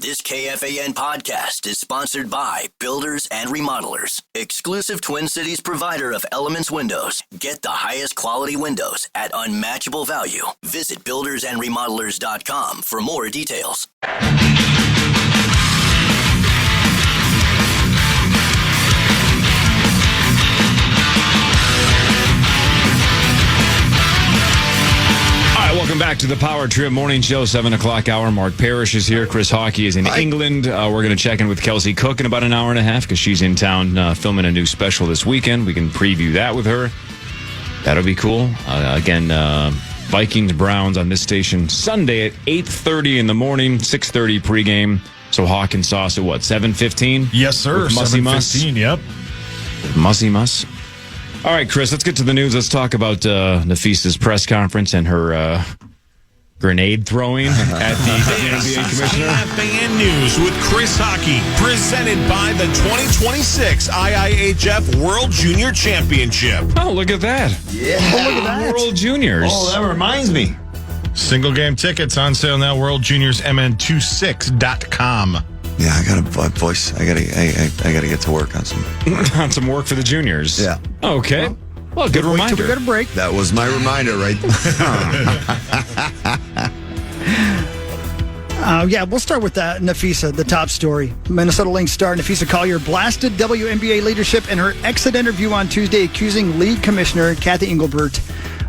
This KFAN podcast is sponsored by Builders and Remodelers, exclusive Twin Cities provider of Elements Windows. Get the highest quality windows at unmatchable value. Visit buildersandremodelers.com for more details. Welcome back to the Power Trip Morning Show, 7 o'clock hour. Mark Parrish is here. Chris Hockey is in England. We're going to check in with Kelsey Cook in about an hour and a half because she's in town filming a new special this weekend. We can preview that with her. That'll be cool. Again, Vikings Browns on this station Sunday at 8:30 in the morning, 6:30 pregame. So Hawk and Sauce at what, 7:15? Yes, sir. 7:15, yep. Mussy Muss. All right, Chris, let's get to the news. Let's talk about Nafisa's press conference and her grenade throwing at the NBA commissioner. KFAN News with Chris Hockey, presented by the 2026 IIHF World Junior Championship. Oh, look at that. Yeah. Oh, look at that. World Juniors. Oh, that reminds me. Single game tickets on sale now, worldjuniors.mn26.com. Yeah, I got a voice. I gotta get to work on some work for the juniors. Yeah. Okay. Well, good reminder. We got a break. That was my reminder, right? We'll start with Nafisa, the top story. Minnesota Lynx star Nafisa Collier blasted WNBA leadership in her exit interview on Tuesday, accusing league commissioner Kathy Engelbert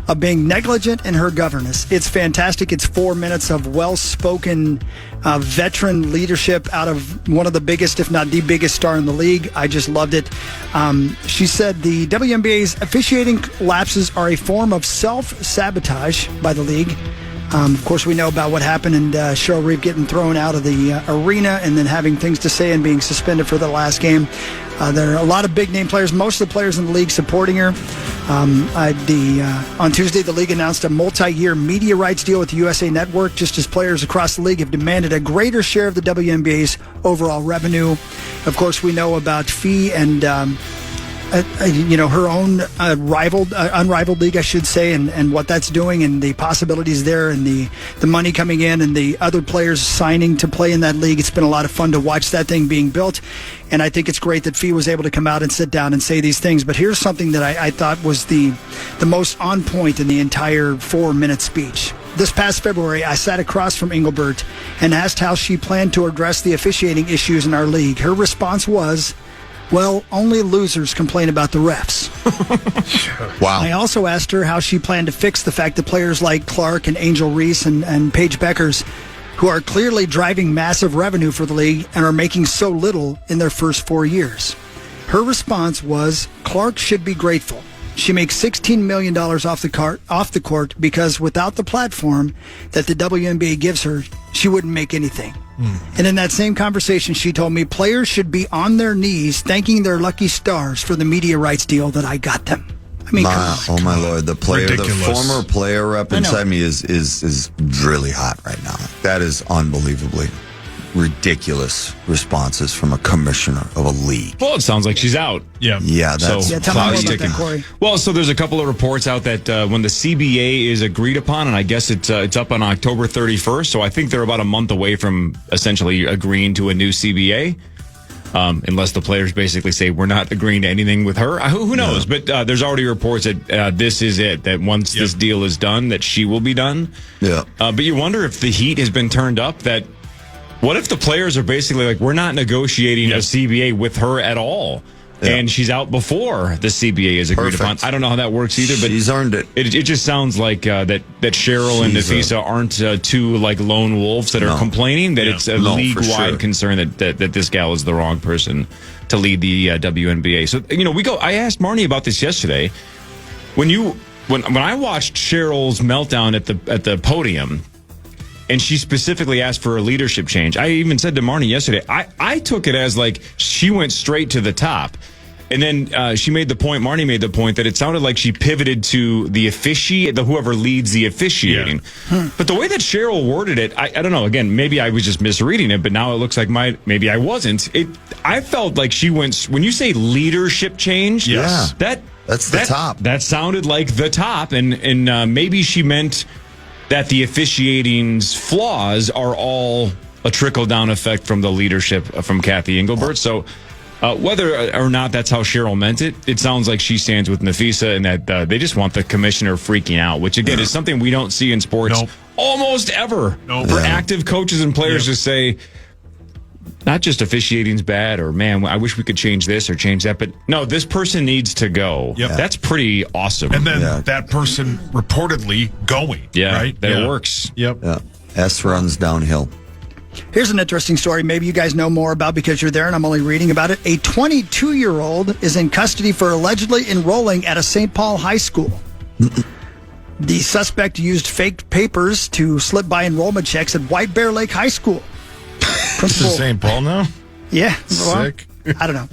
of being negligent in her governance. It's fantastic. It's 4 minutes of well-spoken veteran leadership out of one of the biggest, if not the biggest star in the league. I just loved it. She said the WNBA's officiating lapses are a form of self-sabotage by the league. Of course, we know about what happened and Cheryl Reeve getting thrown out of the arena and then having things to say and being suspended for the last game. There are a lot of big-name players, most of the players in the league supporting her. On Tuesday, the league announced a multi-year media rights deal with the USA Network, just as players across the league have demanded a greater share of the WNBA's overall revenue. Of course, we know about Fee and her own unrivaled league, I should say, and what that's doing and the possibilities there and the money coming in and the other players signing to play in that league. It's been a lot of fun to watch that thing being built. And I think it's great that Fee was able to come out and sit down and say these things. But here's something that I thought was the most on point in the entire 4-minute speech. This past February, I sat across from Engelbert and asked how she planned to address the officiating issues in our league. Her response was, well, only losers complain about the refs. Wow. I also asked her how she planned to fix the fact that players like Clark and Angel Reese and Paige Beckers, who are clearly driving massive revenue for the league and are making so little in their first 4 years. Her response was, Clark should be grateful. She makes $16 million off the court because without the platform that the WNBA gives her, she wouldn't make anything. And in that same conversation, she told me players should be on their knees thanking their lucky stars for the media rights deal that I got them. I mean, oh my Lord, the Ridiculous. former player rep inside me is really hot right now. That is unbelievably ridiculous responses from a commissioner of a league. Well, it sounds like she's out. Yeah, that's tell me more about ticking. that, Corey. Well, so there's a couple of reports out that when the CBA is agreed upon, and I guess it's up on October 31st, so I think they're about a month away from essentially agreeing to a new CBA. Unless the players basically say we're not agreeing to anything with her. Who knows? Yeah. But there's already reports that this is it, that once this deal is done, that she will be done. Yeah. But you wonder if the heat has been turned up, that what if the players are basically like, we're not negotiating a CBA with her at all? Yeah. And she's out before the CBA is agreed upon. I don't know how that works either, but she's earned it. It just sounds like that Cheryl and Nafisa aren't two like lone wolves that are complaining. That it's a league-wide concern that this gal is the wrong person to lead the WNBA. So I asked Marnie about this yesterday. When I watched Cheryl's meltdown at the podium, and she specifically asked for a leadership change. I even said to Marnie yesterday, I took it as like she went straight to the top. And then Marnie made the point that it sounded like she pivoted to whoever leads the officiating. Yeah. But the way that Cheryl worded it, I don't know. Again, maybe I was just misreading it, but now it looks like maybe I wasn't. I felt like she went, when you say leadership change, that's the top. That sounded like the top. And maybe she meant that the officiating's flaws are all a trickle-down effect from the leadership from Kathy Engelbert. So whether or not that's how Cheryl meant it, it sounds like she stands with Nafisa and that they just want the commissioner freaking out, which, again, is something we don't see in sports almost ever. For active coaches and players to say, not just officiating's bad or, man, I wish we could change this or change that, but no, this person needs to go. That's pretty awesome. And then that person reportedly going. Right? That it works. S runs downhill. Here's an interesting story maybe you guys know more about because you're there and I'm only reading about it. A 22-year-old is in custody for allegedly enrolling at a St. Paul high school. The suspect used fake papers to slip by enrollment checks at White Bear Lake High School. This is St. Paul now? Yeah. Sick. I don't know.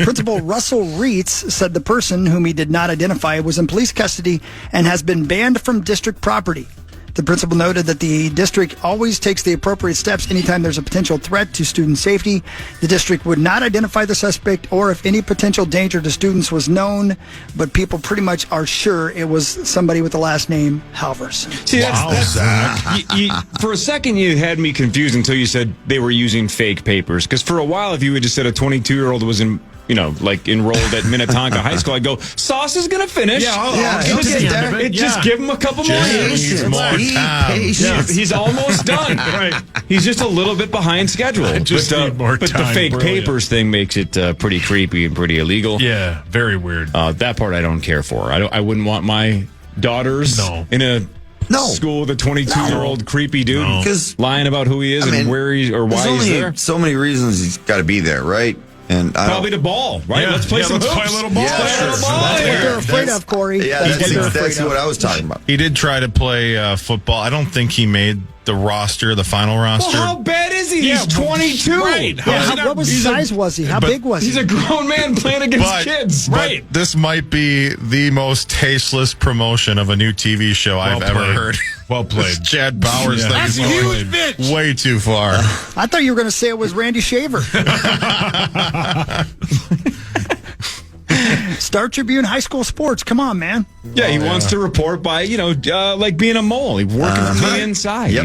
Principal Russell Reitz said the person, whom he did not identify, was in police custody and has been banned from district property. The principal noted that the district always takes the appropriate steps anytime there's a potential threat to student safety. The district would not identify the suspect or if any potential danger to students was known, but people pretty much are sure it was somebody with the last name Halverson. See, that's for a second you had me confused until you said they were using fake papers. Because for a while, if you had just said a 22-year-old was in, enrolled at Minnetonka High School, I'd go, Sauce is going to finish. Just give him a couple more years. He's almost done. He's just a little bit behind schedule. But the fake papers thing makes it pretty creepy and pretty illegal. Yeah, very weird. That part I don't care for. I wouldn't want my daughters in a school with a 22-year-old creepy dude lying about who he is and where he or why he's there. So many reasons he's got to be there, right? And probably the ball, right? Let's play some hoops. Play a little ball. That's what they're afraid of, Corey. Yeah, that's what I was talking about. He did try to play football. I don't think he made the final roster. Well, how bad is he? He's 22. Right. What size was he? How big was he? He's a grown man playing against kids. Right. This might be the most tasteless promotion of a new TV show I've ever heard. Well played. Chad Bowers thing is going way too far. I thought you were going to say it was Randy Shaver. Star Tribune High School Sports. Come on, man. Yeah, he wants to report by, like being a mole. He's working from the inside. Yep.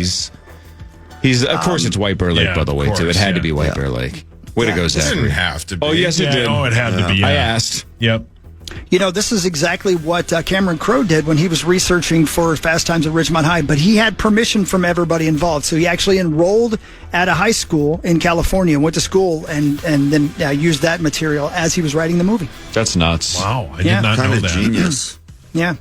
He's of course, it's White Bear Lake, by the way, too. It had to be White Bear Lake. Way to go, Zach. It didn't have to be. Oh, yes, it did. Oh, it had to be. I asked. Yep. This is exactly what Cameron Crowe did when he was researching for Fast Times at Ridgemont High, but he had permission from everybody involved. So he actually enrolled at a high school in California, went to school, and then used that material as he was writing the movie. That's nuts. Wow, I did not know that. Genius. Yeah.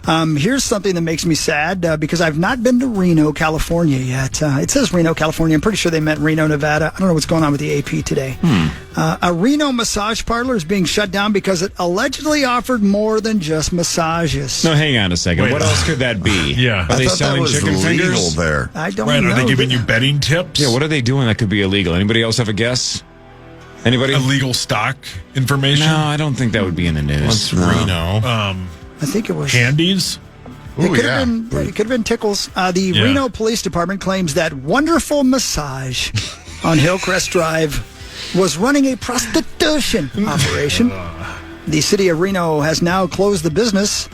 Here's something that makes me sad because I've not been to Reno, California yet. It says Reno, California. I'm pretty sure they meant Reno, Nevada. I don't know what's going on with the AP today. A Reno massage parlor is being shut down because it allegedly offered more than just massages. No, hang on a second. What else could that be? Yeah. Are they selling chicken fingers? There. I don't know. Are they giving you betting tips? Yeah, what are they doing that could be illegal? Anybody else have a guess? Anybody? Illegal stock information? No, I don't think that would be in the news. What's Reno? I think it was Candies? It could have been Tickles. The Reno Police Department claims that Wonderful Massage on Hillcrest Drive was running a prostitution operation. The city of Reno has now closed the business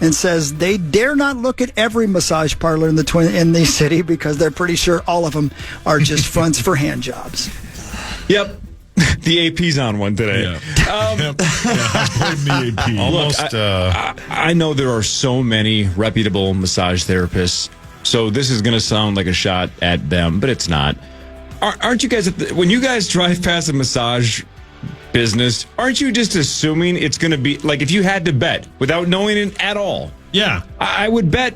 and says they dare not look at every massage parlor in the city because they're pretty sure all of them are just fronts for hand jobs. Yep. The AP's on one today. I blame the AP. Almost. I know there are so many reputable massage therapists, so this is going to sound like a shot at them, but it's not. Aren't you guys, when you guys drive past a massage business, aren't you just assuming it's going to be, like if you had to bet without knowing it at all? Yeah. I would bet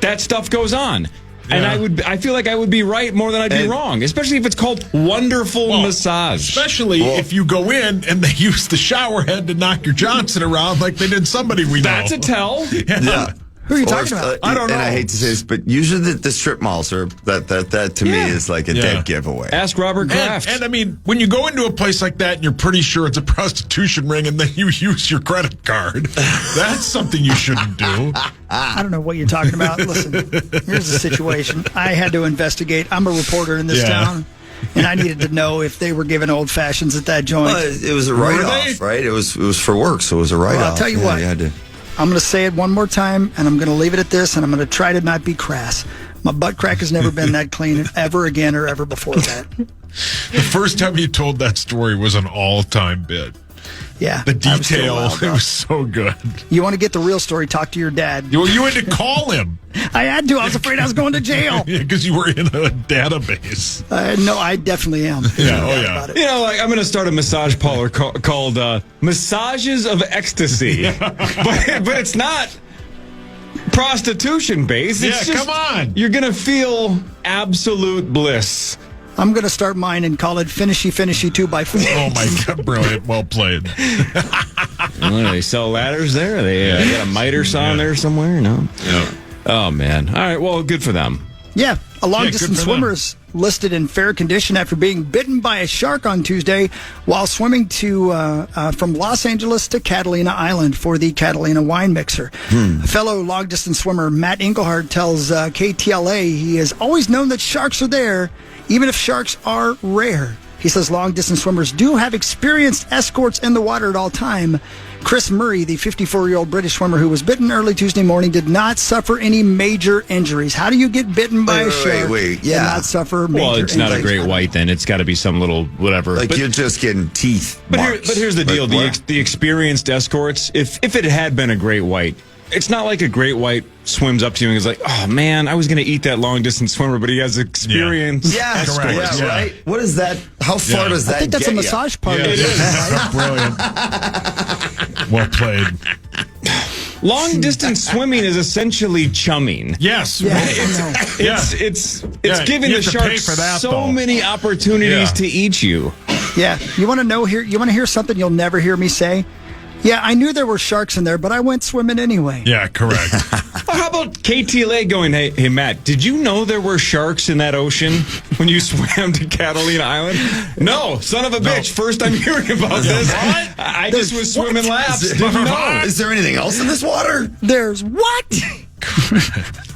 that stuff goes on. And I feel like I would be right more than I'd be wrong, especially if it's called Wonderful Massage. Especially if you go in and they use the shower head to knock your Johnson around like they did somebody we know. That's a tell. Yeah. Who are you talking about? I don't know. And I hate to say this, but usually the strip malls are that to me is like a dead giveaway. Ask Robert Kraft. And I mean, when you go into a place like that and you're pretty sure it's a prostitution ring and then you use your credit card, that's something you shouldn't do. I don't know what you're talking about. Listen, here's the situation. I had to investigate. I'm a reporter in this town. And I needed to know if they were giving old fashions at that joint. Well, it was a write-off, right? It was for work, so it was a write-off. Well, I'll tell you what. You had to... I'm going to say it one more time, and I'm going to leave it at this, and I'm going to try to not be crass. My butt crack has never been that clean ever again or ever before that. The first time you told that story was an all-time bit. Yeah. The detail, it was so good. You want to get the real story, talk to your dad. You had to call him. I had to. I was afraid I was going to jail. Because you were in a database. No, I definitely am. Yeah, You know, like I'm going to start a massage parlor called Massages of Ecstasy. but it's not prostitution based. It's just, come on. You're going to feel absolute bliss. I'm going to start mine and call it Finishy 2x4. Oh, my God. Brilliant. Well played. They sell ladders there? They got a miter saw in there somewhere? No? Yeah. Oh, man. All right. Well, good for them. Yeah. A long-distance swimmer is listed in fair condition after being bitten by a shark on Tuesday while swimming from Los Angeles to Catalina Island for the Catalina Wine Mixer. A fellow long-distance swimmer, Matt Engelhardt, tells KTLA he has always known that sharks are there, even if sharks are rare. He says long-distance swimmers do have experienced escorts in the water at all time. Chris Murray, the 54-year-old British swimmer who was bitten early Tuesday morning, did not suffer any major injuries. How do you get bitten by a shark and not suffer major injuries? Well, it's not a great white then. It's got to be some little whatever. Like you're just getting teeth marks. But here's the deal. The experienced escorts, if it had been a great white, it's not like a great white swims up to you and is like, oh, man, I was going to eat that long-distance swimmer, but he has experience. Yeah, correct. Yeah, right? What is that? How far does that I think that's get a massage parlor. Yeah, it is. Brilliant. Well played. Long-distance swimming is essentially chumming. Yes. Yeah, It's giving you the have to pay sharks for that, so though. many opportunities to eat you. Yeah. You want to hear something you'll never hear me say? Yeah, I knew there were sharks in there, but I went swimming anyway. Yeah, correct. Well, how about KTLA going, hey, Matt, did you know there were sharks in that ocean when you swam to Catalina Island? No, son of a bitch. First I'm hearing about this. What? I just was swimming laps. Didn't know. Is there anything else in this water? There's what?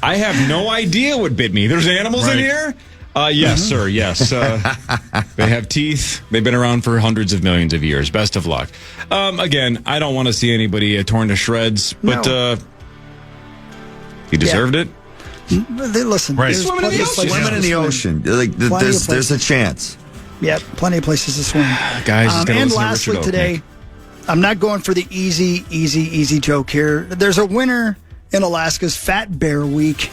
I have no idea what bit me. There's animals in here? Yes, sir. Yes. They have teeth. They've been around for hundreds of millions of years. Best of luck. Again, I don't want to see anybody torn to shreds, but he deserved it. Listen, Right. there's Swimming in plenty the of ocean. places Swimming in to the swim. ocean. Like there's a chance. Yeah, plenty of places to swim. Guys, just gotta and listen to lastly Richard today, Oaknick. I'm not going for the easy joke here. There's a winner in Alaska's Fat Bear Week.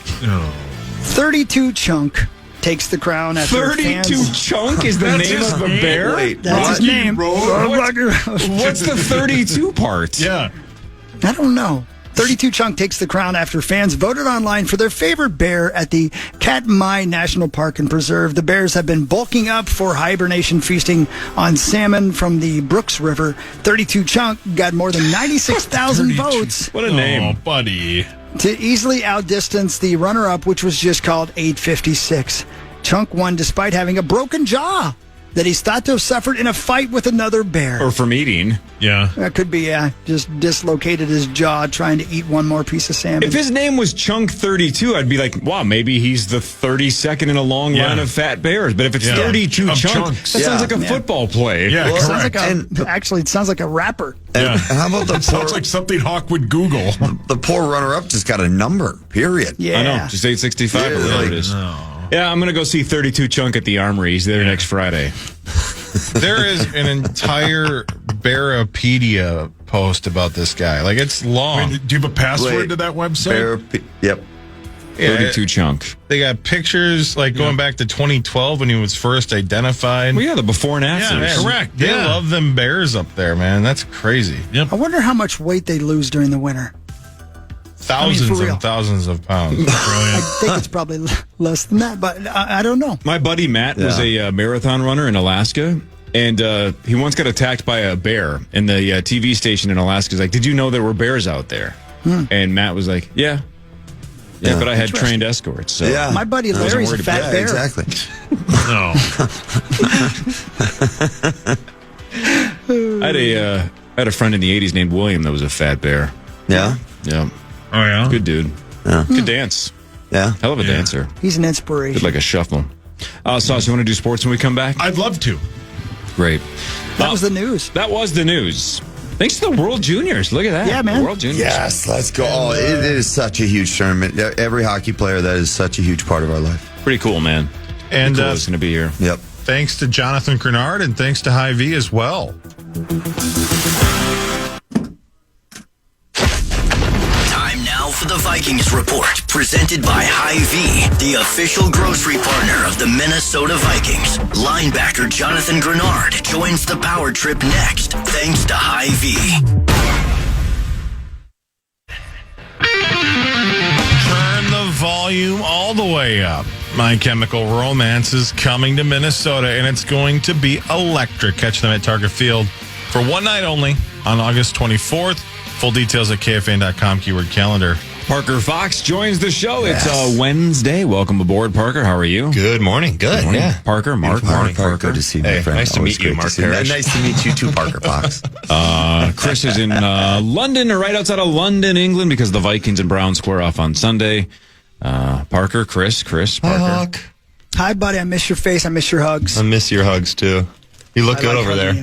32 Chunk takes the crown after 32 Chunk is the That's name his of a name? bear? Wait, That's his name. What's the 32 part? Yeah. I don't know. 32 Chunk takes the crown after fans voted online for their favorite bear at the Katmai National Park and Preserve. The bears have been bulking up for hibernation, feasting on salmon from the Brooks River. 32 Chunk got more than 96,000 votes What a name. Oh, buddy. to easily outdistance the runner-up, which was just called 856. Chunk won despite having a broken jaw that he's thought to have suffered in a fight with another bear. Or from eating. Yeah. That could be, just dislocated his jaw trying to eat one more piece of salmon. If his name was Chunk 32, I'd be like, wow, maybe he's the 32nd in a long line of fat bears. But if it's 32 Of Chunk, chunks. that sounds like a football play. Yeah, Well, correct. Actually, it sounds like a rapper. Yeah. How about the Sounds like something Hawk would Google. the poor runner-up just got a number, period. Yeah. I know, just 865 or whatever like- it is. Yeah, I'm going to go see 32 Chunk at the Armory. He's there next Friday. There is an entire Bearapedia post about this guy. Like, it's long. Wait, do you have a password Wait, to that website? Yep. Yeah, 32 Chunk. they got pictures like going back to 2012 when he was first identified. Well, yeah, the before and after. Yeah, correct. They Yeah. love them bears up there, man. That's crazy. Yep. I wonder how much weight they lose during the winter. Thousands for real. and thousands of pounds. I think it's probably less than that, but I don't know. My buddy Matt was a marathon runner in Alaska, and he once got attacked by a bear. And the TV station in Alaska is like, did you know there were bears out there? And Matt was like, yeah, but I had trained escorts. So Yeah. My buddy I wasn't Larry's a worried fat about bear. Exactly. I had a friend in the 80s named William that was a fat bear. Yeah. Yeah. Oh, yeah? Good dude. Yeah. Good dance. Yeah. Hell of a dancer. He's an Did inspiration. like a shuffle. Sauce, you want to do sports when we come back? I'd love to. Great. That was the news. That was the news. Thanks to the World Juniors. Look at that. Yeah, man. World Juniors. Yes, let's go. Oh, it is such a huge tournament. Every hockey player, that is such a huge part of our life. Pretty cool, man. And cool it's going to be here. Yep. Thanks to Jonathan Grenard and thanks to Hy-Vee as well. Time now for the Vikings Report, presented by Hy-Vee, the official grocery partner of the Minnesota Vikings. Linebacker Jonathan Grenard joins the power trip next, thanks to Hy-Vee. Turn the volume all the way up. My Chemical Romance is coming to Minnesota, and it's going to be electric. Catch them at Target Field for one night only on August 24th. Full details at KFAN.com, keyword calendar. Parker Fox joins the show. Yes. It's Wednesday. Welcome aboard, Parker. How are you? Good morning. Good. Morning. Yeah. Parker, Mark. Parker. Good to see you, my friend. Nice to meet you, Mark. Nice to meet you too, Parker Fox. Chris is in London, or right outside of London, England, because the Vikings and Browns square off on Sunday. Parker, Chris, Parker. Hi, Hawk. Hi, buddy. I miss your face. I miss your hugs. I miss your hugs, too. You look good over there.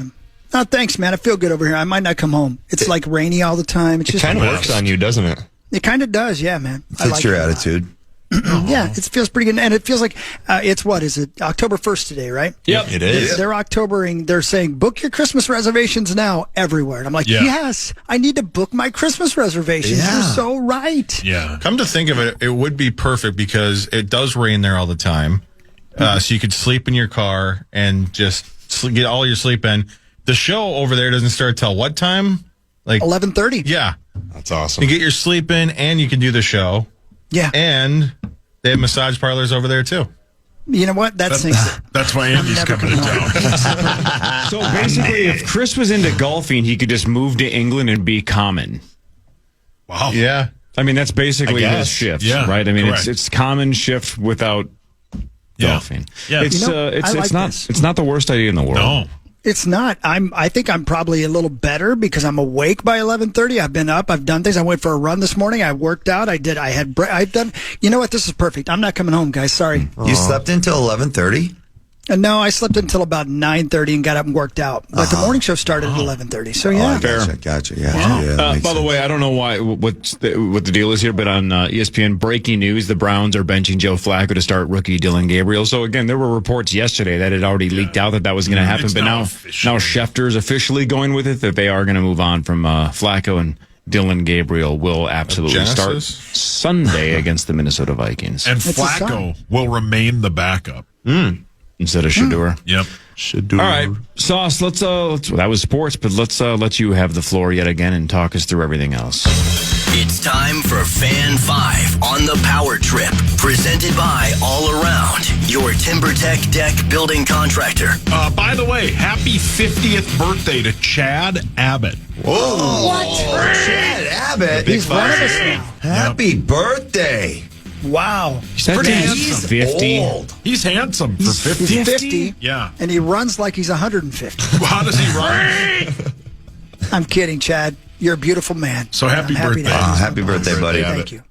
Oh, thanks, man. I feel good over here. I might not come home. It's like rainy all the time. It's It just kind of works on you, doesn't it? It kind of does, yeah, man. Fits your attitude. Yeah, it feels pretty good. And it feels like it's what? Is it October 1st today, right? Yep. It is. They're Octobering. They're saying, book your Christmas reservations now everywhere. And I'm like, yes, I need to book my Christmas reservations. Yeah. You're so right. Yeah. Come to think of it, it would be perfect because it does rain there all the time. So you could sleep in your car and just get all your sleep in. The show over there doesn't start till what time? Like 11:30. Yeah. That's awesome. You get your sleep in and you can do the show. Yeah. And they have massage parlors over there too. You know what? That sinks it. That's why Andy's coming to town. So basically, if Chris was into golfing, he could just move to England and be common. Wow. Yeah. I mean, that's basically I his guess. shift, Yeah, right? I mean, correct. it's common shift without golfing. Yeah. It's You know, I like not this. it's not the worst idea in the world. No. It's not. I think I'm probably a little better because I'm awake by 11:30. I've been up. I've done things. I went for a run this morning. I worked out. I've done. You know what? This is perfect. I'm not coming home, guys. Sorry. You slept until 11:30? And no, I slept until about 9:30 and got up and worked out. But the morning show started at 11:30. So yeah. Gotcha. Yeah, that makes By the sense. way, I don't know what the deal is here, but on ESPN breaking news, the Browns are benching Joe Flacco to start rookie Dylan Gabriel. So again, there were reports yesterday that it already leaked out that was going to happen, It's but now now official. Schefter's officially going with it that they are going to move on from Flacco, and Dylan Gabriel will absolutely start Genesis? Sunday against the Minnesota Vikings And It's a Flacco sign. will remain the backup. instead of Shador. Yep. All right, Sauce. Let's that was sports, but let's let you have the floor yet again and talk us through everything else. It's time for Fan 5 on the Power Trip, presented by All Around, your TimberTech deck building contractor. By the way, happy 50th birthday to Chad Abbott. Whoa. Chad Abbott. He's one of us now. Happy birthday. Wow. He's pretty handsome. 50. Old. He's handsome for 50. He's 50. Yeah. And he runs like he's 150. How does he run? I'm kidding, Chad. You're a beautiful man. So happy I'm happy to birthday. have you. Happy birthday, buddy. Thank you.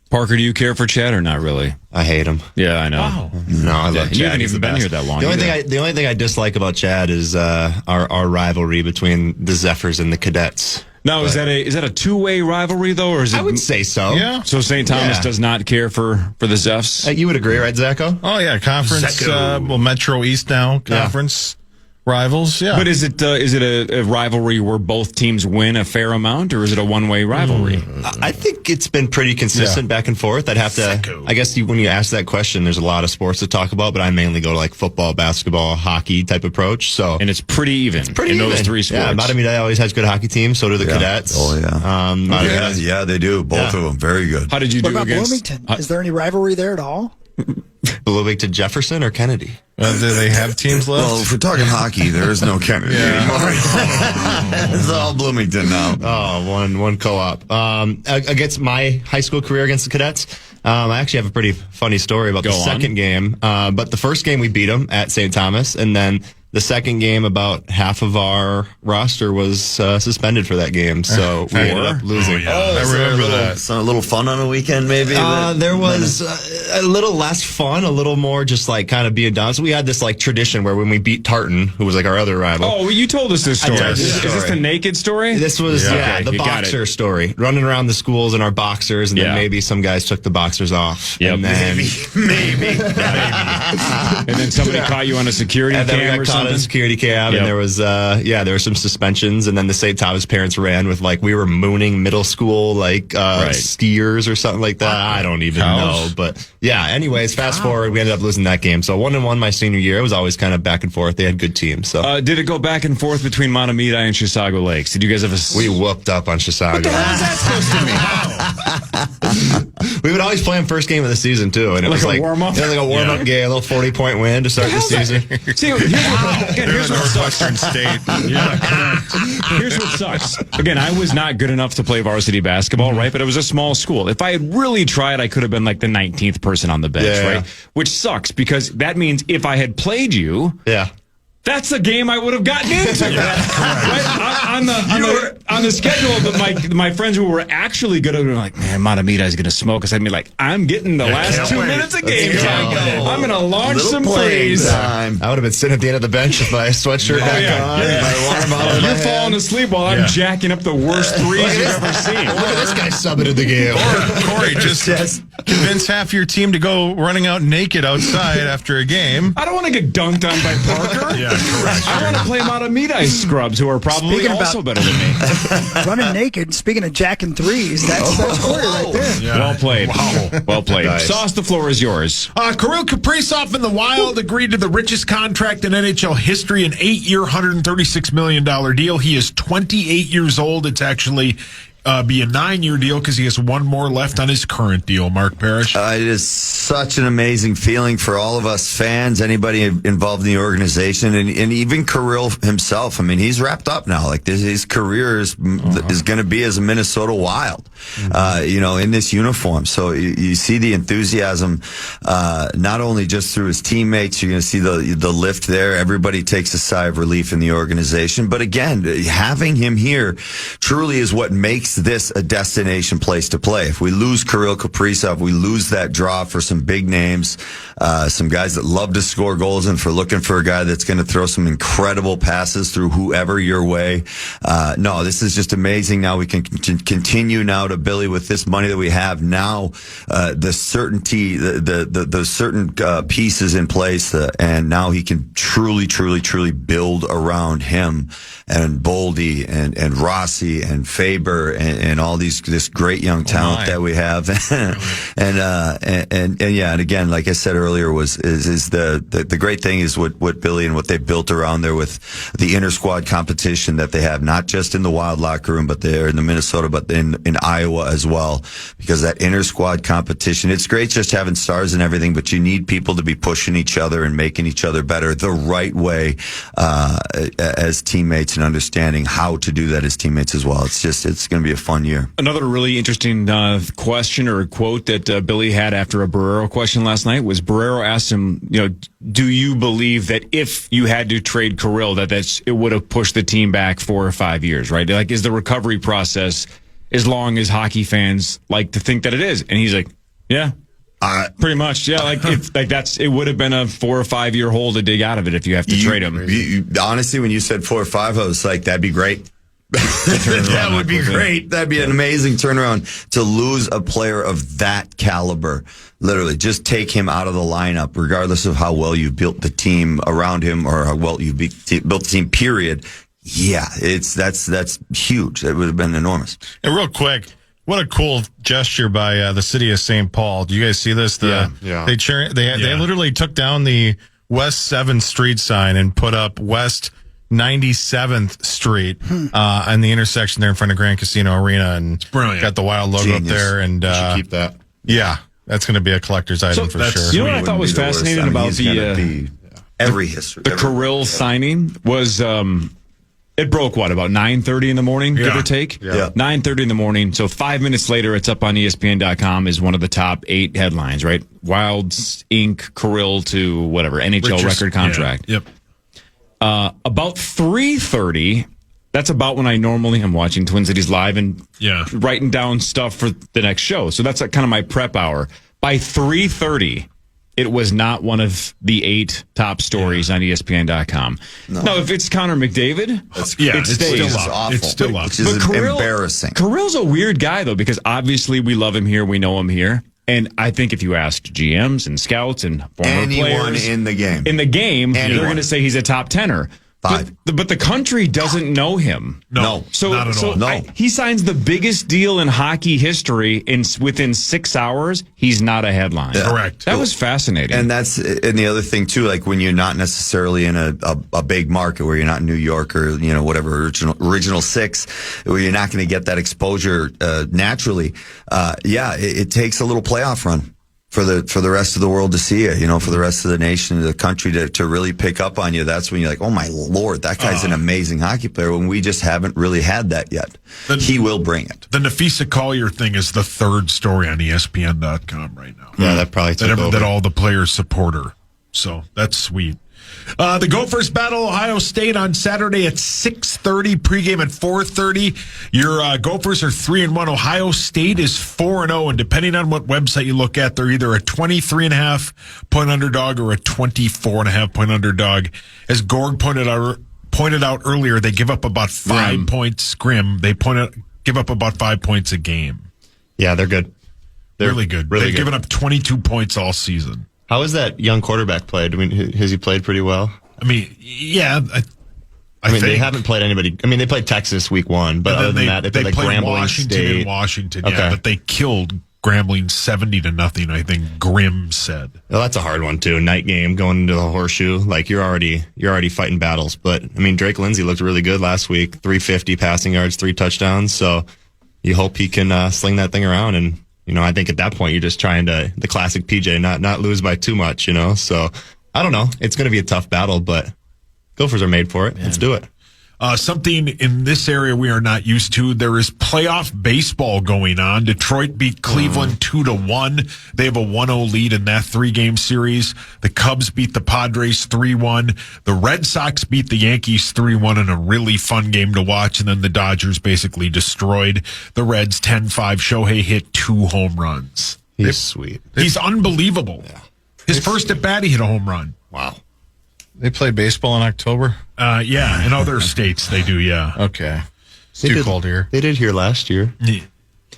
Parker, do you care for Chad or not really? I hate him. Yeah, I know. Wow. No, I love Chad. You haven't He's even the been best. here that long. The only either. thing I dislike about Chad is our rivalry between the Zephyrs and the Cadets. Now, is that a two-way rivalry though, or is it? I would say so. Yeah. So St. Thomas Yeah. does not care for the Zephs. You would agree, right, Zacho? Oh, yeah. Conference, Zacco. Metro East now. Conference rivals. Yeah. But is it a rivalry where both teams win a fair amount, or is it a one-way rivalry? I think it's been pretty consistent back and forth. I'd have to, Zacco. I guess when you ask that question, there's a lot of sports to talk about, but I mainly go to like football, basketball, hockey type approach. So And it's pretty even in those even. three sports. Yeah, Matamida always has good hockey teams. So do the Cadets. Oh, yeah. Matamida- They do. Both of them. Very good. How did you What do about against? Bloomington? Is there any rivalry there at all? Bluewick to Jefferson or Kennedy? Do they have teams left? Well, if we're talking hockey, there is no Kennedy anymore. It's all Bloomington now. Oh, one co-op. Against my high school career against the Cadets, I actually have a pretty funny story about the second game. But the first game we beat them at St. Thomas, and then the second game, about half of our roster was suspended for that game, so we ended up losing. I remember that. So a little fun on the weekend, maybe. There was a little less fun, a little more just like kind of being done. So we had this like tradition where when we beat Tartan, who was like our other rival. Oh, you told us this story. I did. Is this the naked story? This was Okay, the you got boxer story. Running around the schools in our boxers, and then maybe some guys took the boxers off. Yep. And then, maybe. And then somebody caught you on a security and then cam we or got caught something? in a security cab, Yep. and there was there were some suspensions, and then the St. Thomas parents ran with like we were mooning middle school skiers or something like that. I don't even know, but yeah. Anyways, fast forward, we ended up losing that game. So 1-1 my senior year. It was always kind of back and forth. They had good teams. So Did it go back and forth between Montemita and Chisago Lakes? Did you guys have a... we whooped up on Chisago. What the hell is that supposed to mean? We would always play them first game of the season too, and it was a like warm-up? Yeah, like a warm-up game, a little 40-point win to start the season. See, here's what sucks. Northwestern State. Here's what sucks. Again, I was not good enough to play varsity basketball, right? But it was a small school. If I had really tried, I could have been like the 19th person on the bench, right? Which sucks because that means if I had played you, that's the game I would have gotten into. Right? On the schedule, but my friends who were actually good at it were like, man, Montemita is going to smoke us. I'd be like, I'm getting the last 2 minutes of game time. I'm going to launch some threes. I would have been sitting at the end of the bench with my sweatshirt back on. My water bottle in my You're hand. falling asleep while I'm jacking up the worst threes you've ever seen. Look at this guy subbing in the game. Corey, just convince half your team to go running out naked outside after a game. I don't want to get dunked on by Parker. Yeah, correct. I want to play Montemita scrubs who are probably Speaking also better than me. Running naked. Speaking of jacking threes, that's Corey right there. Yeah. Well played. Wow. Well played. Nice. Sauce, the floor is yours. Kirill Kaprizov and the Wild agreed to the richest contract in NHL history, an 8-year, $136 million deal. He is 28 years old. It's actually be a 9-year deal because he has one more left on his current deal, Mark Parrish. It is such an amazing feeling for all of us fans, anybody involved in the organization, and even Kirill himself. I mean, he's wrapped up now. Like his career is going to be as a Minnesota Wild, in this uniform. So you see the enthusiasm, not only just through his teammates. You're going to see the lift there. Everybody takes a sigh of relief in the organization. But again, having him here truly is what makes this a destination place to play. If we lose Kirill Kaprizov, we lose that draw for some big names, some guys that love to score goals, and for looking for a guy that's going to throw some incredible passes through whoever your way. No, this is just amazing. Now we can continue now to Billy with this money that we have now, the certainty, the certain pieces in place, and now he can truly build around him and Boldy and Rossi and Faber and all this great young talent that we have. and again, like I said earlier, is the great thing is what Billy and what they built around there with the inter squad competition that they have, not just in the Wild locker room, but there in the Minnesota, but in Iowa as well, because that inter squad competition, it's great just having stars and everything, but you need people to be pushing each other and making each other better the right way, as teammates, and understanding how to do that as teammates as well. It's going to be a fun year. Another really interesting question or quote that Billy had after a Barrero question last night was Barrero asked him, do you believe that if you had to trade Kirill, it would have pushed the team back 4 or 5 years, right? Like, is the recovery process as long as hockey fans like to think that it is? And he's like, yeah. Pretty much, yeah. Like it would have been a 4 or 5 year hole to dig out of it if you have to trade him. Honestly, when you said 4 or 5, I was like, that'd be great. That would be great. That'd be an amazing turnaround to lose a player of that caliber. Literally, just take him out of the lineup, regardless of how well you built the team around him or how well you built the team. Period. Yeah, that's huge. It would have been enormous. And real quick, what a cool gesture by the city of St. Paul. Do you guys see this? They literally took down the West 7th Street sign and put up West 97th Street and the intersection there in front of Grand Casino Arena, and got the Wild logo up there. And should keep that. Yeah, that's going to be a collector's item for sure. You know what I thought was fascinating about every history. The Kirill signing was it broke about 9:30 in the morning, give or take. Yeah. 9:30 in the morning. So 5 minutes later, it's up on ESPN.com as one of the top 8 headlines. Right, Wilds Inc. Kirill to whatever NHL record contract. Yeah. Yep. About 3:30. That's about when I normally am watching Twin Cities Live and writing down stuff for the next show. So that's kind of my prep hour. By 3:30, it was not one of the 8 top stories on ESPN.com. No, if it's Connor McDavid, it stays. Still awful. It's still up. Which is embarrassing. Kirill's a weird guy, though, because obviously we love him here. We know him here. And I think if you asked GMs and scouts and former players in the game, they're going to say he's a top 10er. 5. But the country doesn't know him. No, not at all. No. He signs the biggest deal in hockey history, within 6 hours, he's not a headline. Yeah. Correct. That was fascinating. And the other thing too, like when you're not necessarily in a big market where you're not in New York or whatever original 6, where you're not going to get that exposure naturally. It takes a little playoff run for the rest of the world to see you, for the rest of the nation, the country to really pick up on you. That's when you're like, oh my Lord, that guy's an amazing hockey player. When we just haven't really had that yet. He will bring it. The Nafisa Collier thing is the 3rd story on ESPN.com right now. Yeah, that probably took over. That all the players support her. So that's sweet. The Gophers battle Ohio State on Saturday at 6:30, pregame at 4:30. Your Gophers are 3-1. Ohio State is 4-0, and depending on what website you look at, they're either a 23.5 point underdog or a 24.5 point underdog. As Gorg pointed out earlier, they give up about 5 points. They give up about 5 points a game. Yeah, they're good. They're really good. They've given up 22 points all season. How has that young quarterback played? I mean, has he played pretty well? I mean, yeah. I mean, think they haven't played anybody. I mean, they played Texas week 1, but other than that, they played like Grambling Washington State. and Washington, but they killed Grambling 70-0. I think Grimm said. Well, that's a hard one too. Night game going into the horseshoe, like you're already fighting battles. But I mean, Drake Lindsey looked really good last week. 350 passing yards, 3 touchdowns. So you hope he can sling that thing around. And I think at that point you're just trying to the classic PJ, not lose by too much. So I don't know. It's going to be a tough battle, but Gophers are made for it. Man. Let's do it. Something in this area we are not used to. There is playoff baseball going on. Detroit beat Cleveland 2-1. They have a 1-0 lead in that 3-game series. The Cubs beat the Padres 3-1. The Red Sox beat the Yankees 3-1 in a really fun game to watch. And then the Dodgers basically destroyed the Reds 10-5. Shohei hit 2 home runs. He's sweet. He's unbelievable. Yeah. His first at bat, he hit a home run. Wow. They play baseball in October? Yeah, in other states they do, yeah. Okay. It's too cold here. They did here last year. Yeah.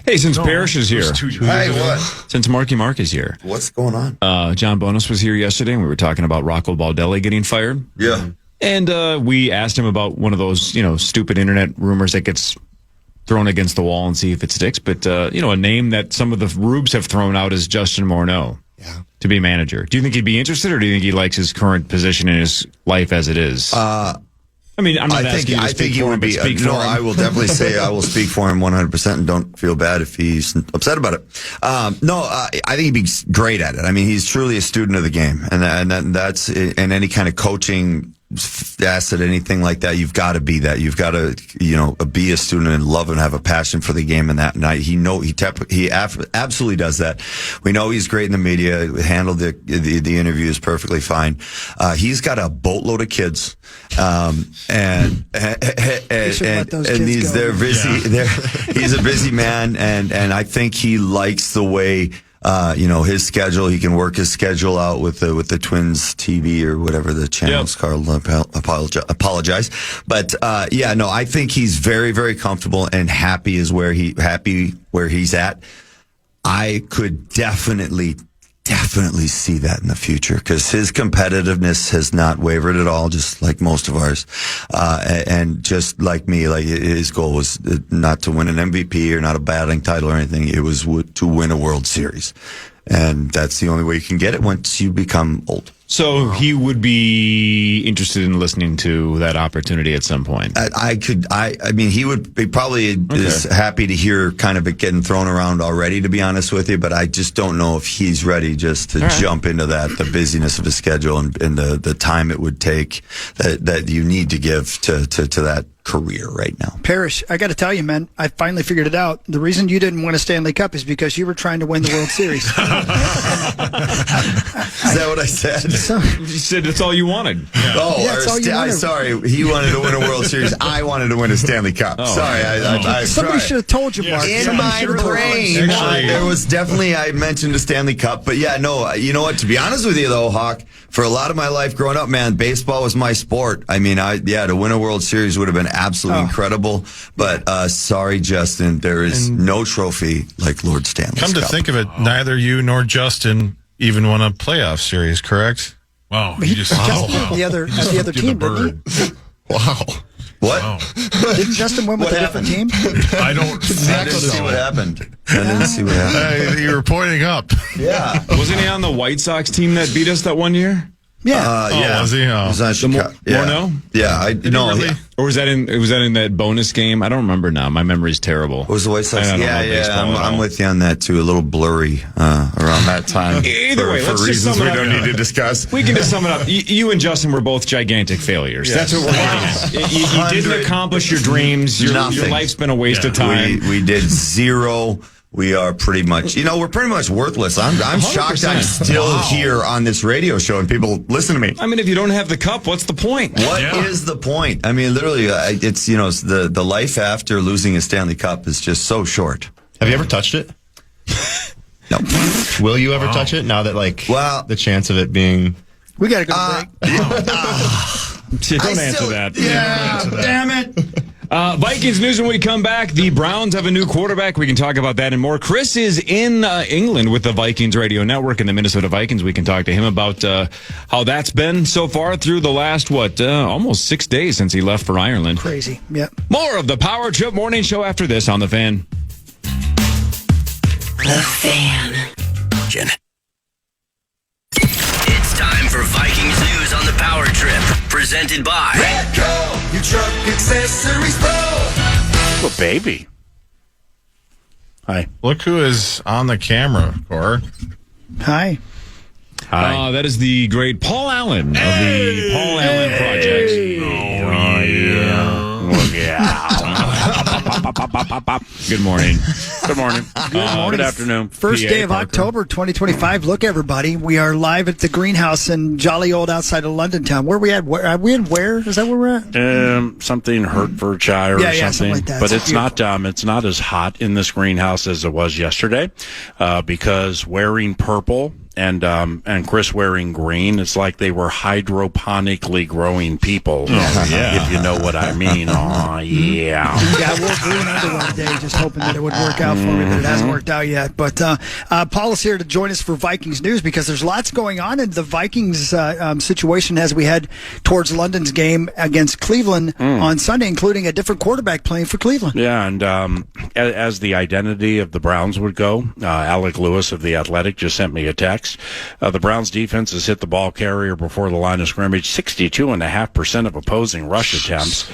Hey, since Parrish is here. Hey, what? Since Marky Mark is here. What's going on? John Bonus was here yesterday, and we were talking about Rocco Baldelli getting fired. Yeah. And we asked him about one of those, stupid internet rumors that gets thrown against the wall and see if it sticks. But, a name that some of the Rubes have thrown out is Justin Morneau. Yeah. To be manager. Do you think he'd be interested, or do you think he likes his current position in his life as it is? I mean, I'm not asking you to speak for him, but speak for him. I will definitely say I will speak for him 100% and don't feel bad if he's upset about it. I think he'd be great at it. I mean, he's truly a student of the game, and that's in any kind of coaching asset, anything like that. You've got to be that. You've got to, be a student and love and have a passion for the game. And that night, he absolutely does that. We know he's great in the media. Handled the interviews perfectly fine. He's got a boatload of kids, and they're busy. Yeah. He's a busy man, and I think he likes the way. His schedule, he can work his schedule out with the Twins TV or whatever the channel's called. Apologize. But, I think he's very, very comfortable and happy where he's at. I could definitely see that in the future because his competitiveness has not wavered at all, just like most of ours. And just like me, like his goal was not to win an MVP or not a batting title or anything. It was to win a World Series. And that's the only way you can get it once you become old. So he would be interested in listening to that opportunity at some point. He would be probably is happy to hear kind of it getting thrown around already, to be honest with you. But I just don't know if he's ready just to jump into that, the busyness of his schedule and the time it would take that you need to give to that career right now. Parrish, I got to tell you, man, I finally figured it out. The reason you didn't win a Stanley Cup is because you were trying to win the World Series. Is that what I said? You said that's all you wanted. Yeah. Oh, yeah, sorry. He wanted to win a World Series. I wanted to win a Stanley Cup. Oh. Sorry. Somebody should have told you, Mark. In my brain, there was definitely, I mentioned a Stanley Cup. But yeah, no, you know what? To be honest with you, though, Hawk, for a lot of my life growing up, man, baseball was my sport. I mean, to win a World Series would have been absolutely incredible. But sorry, Justin, there is no trophy like Lord Stanley's Cup. Come to think of it, neither you nor Justin even won a playoff series, correct? Wow. Justin the other team, didn't he? Wow. What? Wow. Didn't Justin win with a different team? I didn't see what happened. I didn't see what happened. You were pointing up. Yeah. Wasn't he on the White Sox team that beat us that one year? Yeah. Yeah. Was he? It was on Chicago. Morneau? Yeah. Really? Or was that in that bonus game? I don't remember now. My memory's terrible. What was the White Sox? Yeah. I'm with you on that too. A little blurry around that time. Either way, let's for just reasons sum it we up. don't need to discuss. We can just sum it up. You and Justin were both gigantic failures. Yes. That's what we're getting at. You didn't accomplish your dreams. Your life's been a waste of time. We did zero. We are pretty much, we're pretty much worthless. I'm shocked I'm still here on this radio show and people listen to me. I mean, if you don't have the cup, what's the point? What is the point? I mean, literally, it's, the life after losing a Stanley Cup is just so short. Have you ever touched it? No. Will you ever touch it now that, the chance of it being... We got to go to break. Don't answer that. Yeah, damn it. Vikings news when we come back. The Browns have a new quarterback. We can talk about that and more. Chris is in England with the Vikings Radio Network and the Minnesota Vikings. We can talk to him about how that's been so far through the last, almost 6 days since he left for Ireland. Crazy. Yep. More of the Power Trip Morning Show after this on The Fan. The Fan. It's time for Vikings news on the Power Trip, presented by Redco, your truck accessories pro. Oh, baby. Hi. Look who is on the camera, Cor. Hi. That is the great Paul Allen of the Paul Allen Project. Good morning. Good morning. Good afternoon. First day of October 2025. Look, everybody. We are live at the greenhouse in jolly old outside of London town. Where are we at? Are we in where? Is that where we're at? Something Hertfordshire or something like that. But it's not as hot in this greenhouse as it was yesterday because wearing purple and Chris wearing green, it's like they were hydroponically growing people. If you know what I mean. Oh, yeah. Yeah, I wore green underwear today, just hoping that it would work out for me, but it hasn't worked out yet. But Paul is here to join us for Vikings news because there's lots going on in the Vikings situation as we head towards London's game against Cleveland on Sunday, including a different quarterback playing for Cleveland. Yeah, and as the identity of the Browns would go, Alec Lewis of The Athletic just sent me a text. The Browns defense has hit the ball carrier before the line of scrimmage 62.5% of opposing rush attempts,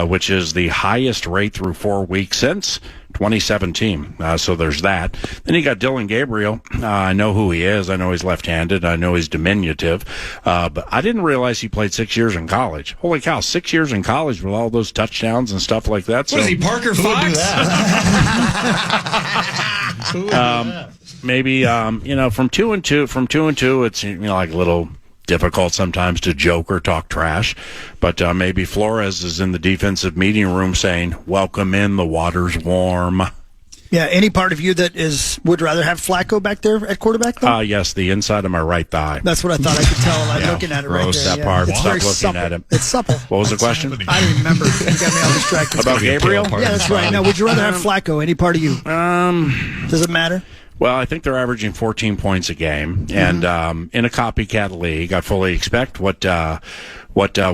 which is the highest rate through 4 weeks since 2017. So there's that. Then you got Dylan Gabriel. I know who he is. I know he's left-handed. I know he's diminutive. But I didn't realize he played 6 years in college. Holy cow, 6 years in college with all those touchdowns and stuff like that. What is he, Parker Fox? Maybe from 2-2, it's like a little difficult sometimes to joke or talk trash, but maybe Flores is in the defensive meeting room saying, "Welcome in, the water's warm." Yeah, any part of you that would rather have Flacco back there at quarterback, though? Yes, the inside of my right thigh. That's what I thought I could tell. I'm looking at it right there. That part. It's Stop very looking supple. at him. It's supple. What was the question? I don't remember. You got me all distracted. About Gabriel? Yeah, that's right. Now, would you rather have Flacco? Any part of you? Does it matter? Well, I think they're averaging 14 points a game, and in a copycat league, I fully expect what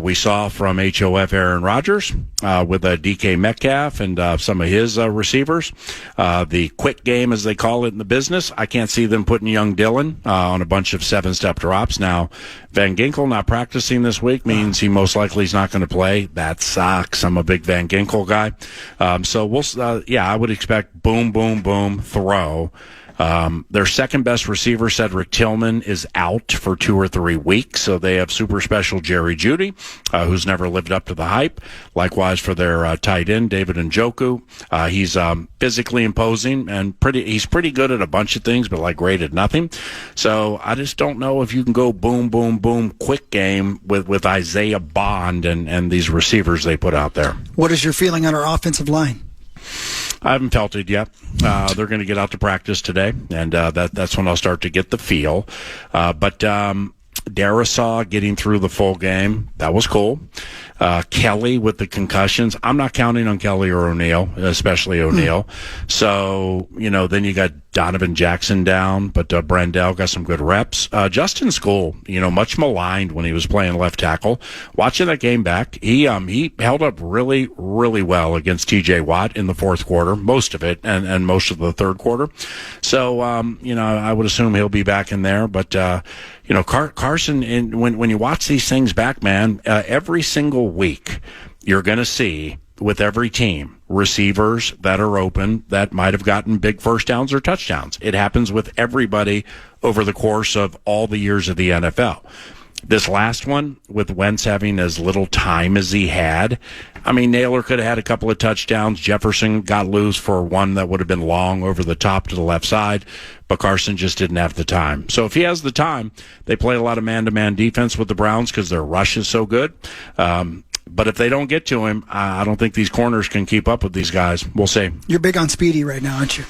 we saw from HOF Aaron Rodgers with DK Metcalf and some of his receivers. The quick game, as they call it in the business, I can't see them putting young Dylan on a bunch of 7-step drops. Now, Van Ginkel not practicing this week means he most likely is not going to play. That sucks. I'm a big Van Ginkel guy. I would expect boom, boom, boom, throw. Their second best receiver, Cedric Tillman, is out for 2 or 3 weeks, so they have super special Jerry Jeudy, who's never lived up to the hype. Likewise for their tight end, David Njoku. He's physically imposing and he's pretty good at a bunch of things, but like great at nothing. So I just don't know if you can go boom, boom, boom, quick game with Isaiah Bond and these receivers they put out there. What is your feeling on our offensive line? I haven't felt it yet. They're going to get out to practice today, and that's when I'll start to get the feel. But Darisaw getting through the full game, that was cool. Kelly with the concussions. I'm not counting on Kelly or O'Neal, especially O'Neal. So, then you got Donovan Jackson down, but Brandell got some good reps. Justin School, much maligned when he was playing left tackle. Watching that game back, he held up really, really well against TJ Watt in the fourth quarter, most of it, and most of the third quarter. So, I would assume he'll be back in there, but, Carson, when you watch these things back, man, every single week you're going to see with every team receivers that are open that might have gotten big first downs or touchdowns. It happens with everybody over the course of all the years of the NFL. This last one, with Wentz having as little time as he had, Naylor could have had a couple of touchdowns. Jefferson got loose for one that would have been long over the top to the left side, but Carson just didn't have the time. So if he has the time, they play a lot of man-to-man defense with the Browns because their rush is so good. But if they don't get to him, I don't think these corners can keep up with these guys. We'll see. You're big on Speedy right now, aren't you?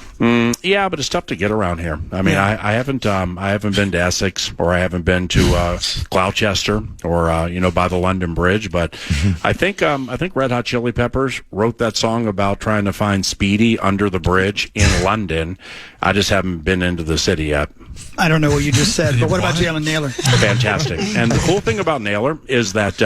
Yeah, but it's tough to get around here. I haven't been to Essex, or I haven't been to Gloucester, or by the London Bridge. But I think Red Hot Chili Peppers wrote that song about trying to find Speedy under the bridge in London. I just haven't been into the city yet. I don't know what you just said, but what about Jalen Naylor? Fantastic. And the cool thing about Naylor is that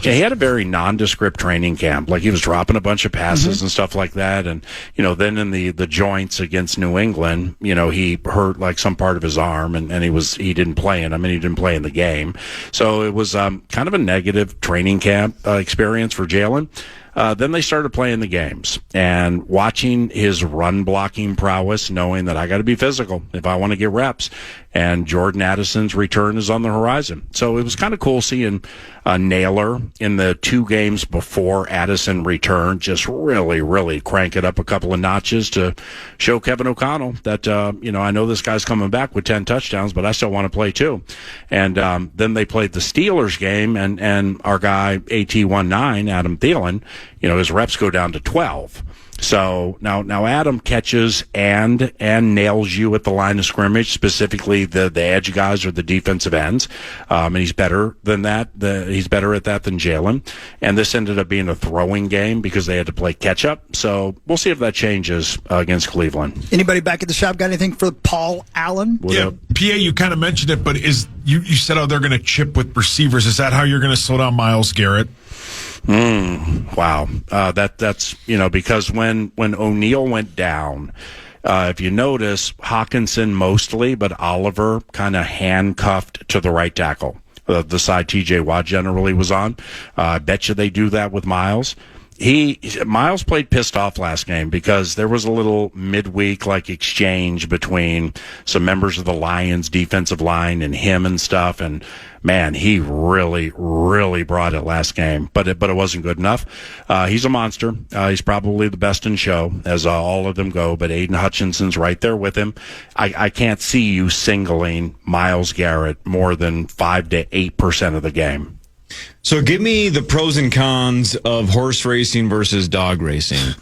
he had a very nondescript training camp. Like, he was dropping a bunch of passes and stuff like that. And, then in the joints against New England, he hurt like some part of his arm, and he didn't play in. He didn't play in the game. So it was kind of a negative training camp experience for Jalen. Then they started playing the games and watching his run blocking prowess, knowing that I got to be physical if I want to get reps. And Jordan Addison's return is on the horizon. So it was kind of cool seeing Naylor in the 2 games before Addison returned, just really, really crank it up a couple of notches to show Kevin O'Connell that, I know this guy's coming back with 10 touchdowns, but I still want to play too. And then they played the Steelers game, and our guy, AT19, Adam Thielen, his reps go down to 12. So now Adam catches and nails you at the line of scrimmage, specifically the edge guys or the defensive ends. And he's better than that. He's better at that than Jalen. And this ended up being a throwing game because they had to play catch up. So we'll see if that changes against Cleveland. Anybody back at the shop got anything for Paul Allen? Yeah, PA, you kind of mentioned it, but you said, they're going to chip with receivers. Is that how you're going to slow down Myles Garrett? Wow. That's because when O'Neal went down, if you notice, Hawkinson mostly, but Oliver kind of handcuffed to the right tackle, the side TJ Watt generally was on. I bet you they do that with Myles. Myles played pissed off last game because there was a little midweek exchange between some members of the Lions defensive line and him and stuff, and man, he really, really brought it last game, but it wasn't good enough. He's a monster. He's probably the best in show, as all of them go, but Aiden Hutchinson's right there with him. I can't see you singling Myles Garrett more than 5 to 8% of the game. So give me the pros and cons of horse racing versus dog racing.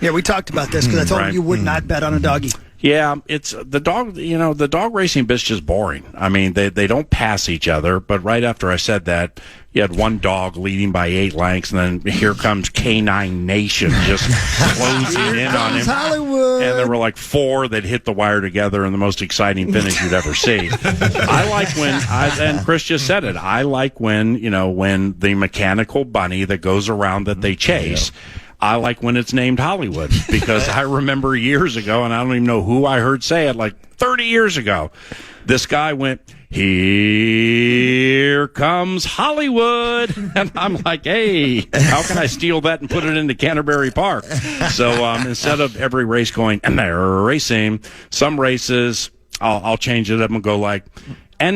Yeah, we talked about this because I told you would not bet on a doggy. Yeah, it's the dog. The dog racing bit's just boring. They don't pass each other. But right after I said that, you had one dog leading by 8 lengths, and then here comes Canine Nation just closing in on him. Hollywood. And there were like 4 that hit the wire together in the most exciting finish you'd ever see. I like and Chris just said it. I like when the mechanical bunny that goes around that they chase. Yeah. I like when it's named Hollywood, because I remember years ago, and I don't even know who I heard say it, like 30 years ago, this guy went, "Here comes Hollywood." And I'm like, hey, how can I steal that and put it into Canterbury Park? So instead of every race going, "and they're racing," some races, I'll change it up and go like, "and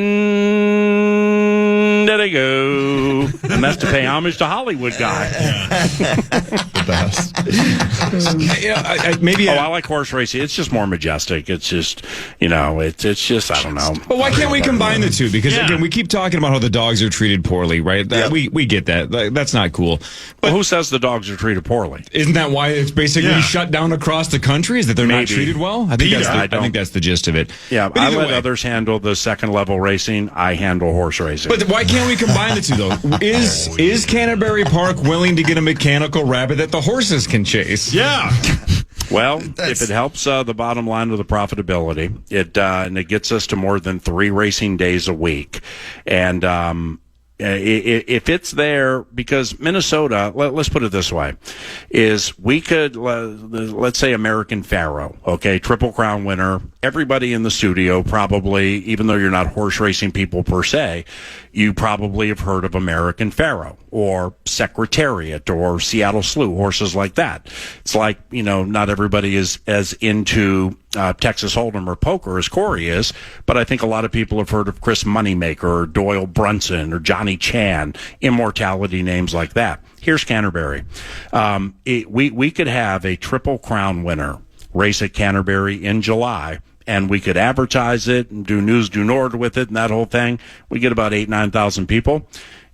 There they go. And that's to pay homage to Hollywood guy. The best. I like horse racing. It's just more majestic. It's just, it's just, I don't know. But why can't we combine the two? Because, again, we keep talking about how the dogs are treated poorly, right? Yep. We get that. That's not cool. But who says the dogs are treated poorly? Isn't that why it's basically shut down across the country? Is that they're not treated well? I think that's the gist of it. Yeah, I let others handle the second level racing. I handle horse racing. But why can't we combine the two, though? Is Canterbury Park willing to get a mechanical rabbit that the horses can chase? Yeah. Well, if it helps the bottom line of the profitability, and it gets us to more than 3 racing days a week, and if it's there, because Minnesota, let's put it this way, is we could, let's say American Pharoah, okay, Triple Crown winner, everybody in the studio probably, even though you're not horse racing people per se, you probably have heard of American Pharoah or Secretariat or Seattle Slew, horses like that. It's like, not everybody is as into Texas Hold'em or poker as Corey is, but I think a lot of people have heard of Chris Moneymaker or Doyle Brunson or Johnny Chan, immortality names like that. Here's Canterbury. We could have a Triple Crown winner race at Canterbury in July, and we could advertise it and do news du Nord with it and that whole thing. We get about 9,000 people.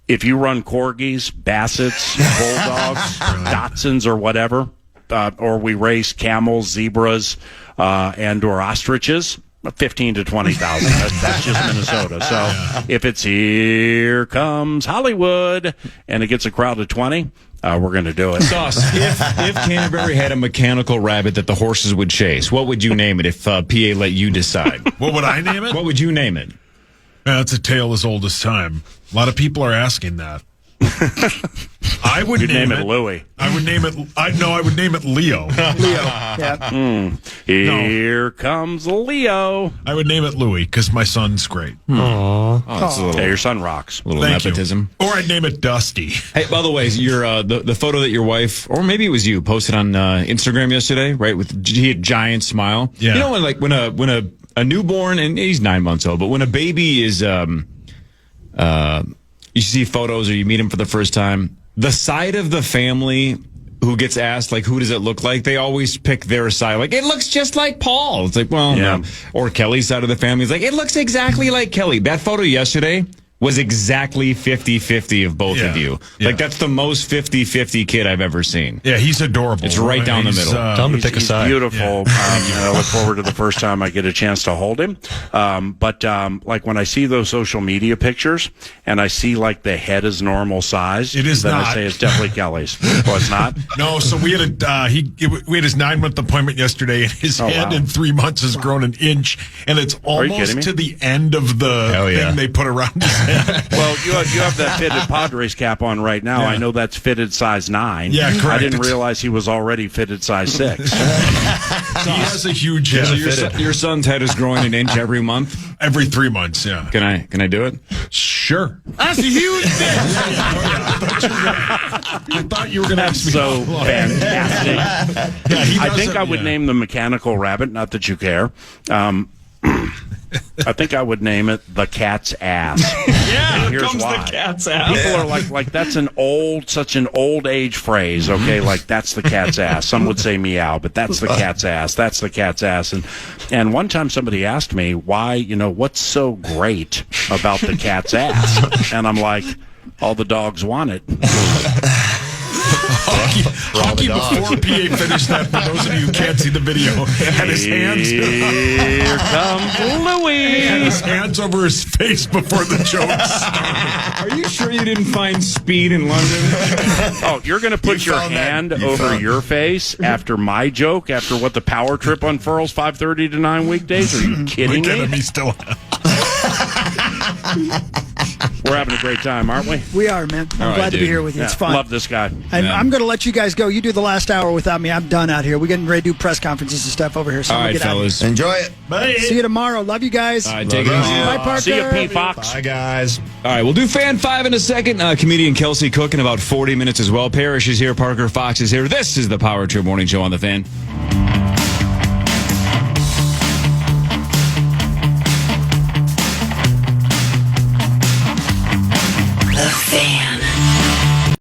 If you run corgis, bassets, bulldogs, Dachshunds, or whatever, or we race camels, zebras, and or ostriches, 15 to 20,000. That's just Minnesota. So if it's Here Comes Hollywood and it gets a crowd of 20, we're going to do it. Sauce, if Canterbury had a mechanical rabbit that the horses would chase, what would you name it if PA let you decide? What would I name it? What would you name it? That's a tale as old as time. A lot of people are asking that. I would name it Louie. I would name it. I would name it Leo. Leo. Yeah. Here comes Leo. I would name it Louie because my son's great. Yeah, your son rocks. A little Thank nepotism. You. Or I'd name it Dusty. Hey, by the way, your the photo that your wife, or maybe it was you, posted on Instagram yesterday, right? With he had a giant smile. Yeah. You know when a newborn, and he's 9 months old, but when a baby is you see photos or you meet him for the first time, the side of the family who gets asked, like, who does it look like? They always pick their side. Like, it looks just like Paul. It's like, well, no. Or Kelly's side of the family is like, it looks exactly like Kelly. That photo yesterday was exactly 50-50 of both of you. Yeah. Like, that's the most 50-50 kid I've ever seen. Yeah, he's adorable. It's right down the middle. Tell him to pick a side. Beautiful. Yeah. I look forward to the first time I get a chance to hold him. But like when I see those social media pictures and I see like the head is normal size, it is then not. I say it's definitely Kelly's. Well, it's not? No, so we had we had his 9-month appointment yesterday, and his head in 3 months has grown an inch, and it's almost to the end of the thing they put around his head. Well, you have that fitted Padres cap on right now. Yeah. I know that's fitted size 9. Yeah, correct. I didn't realize he was already fitted size 6. He has a huge head. So your son's head is growing an inch every month? Every 3 months, yeah. Can I do it? Sure. That's a huge dick. I thought you were going to ask me. So fantastic. I think I would name the mechanical rabbit, not that you care. I think I would name it the cat's ass. Yeah, here's comes why. the cat's ass. People are like that's such an old age phrase. Okay, like that's the cat's ass. Some would say meow, but that's the cat's ass. That's the cat's ass. And one time somebody asked me why, what's so great about the cat's ass, and I'm like, all the dogs want it. Hockey before PA finished that, for those of you who can't see the video, had his hands. Here comes Louie. Had his hands over his face before the jokes started. Are you sure you didn't find speed in London? Oh, you're going to put your hand over your face after my joke, after what the power trip unfurls 5:30 to 9 weekdays? Are you kidding me? Still. We're having a great time, aren't we? We are, man. I'm glad to be here with you. It's fun. Love this guy. I'm going to let you guys go. You do the last hour without me. I'm done out here. We're getting ready to do press conferences and stuff over here. So all right, fellas. Enjoy it. Bye. See you tomorrow. Love you guys. All right, take it easy. Bye, Parker. See you, Pete Fox. Bye, guys. All right, we'll do Fan 5 in a second. Comedian Kelsey Cook in about 40 minutes as well. Parrish is here. Parker Fox is here. This is the Power Trip Morning Show on the Fan. FAN.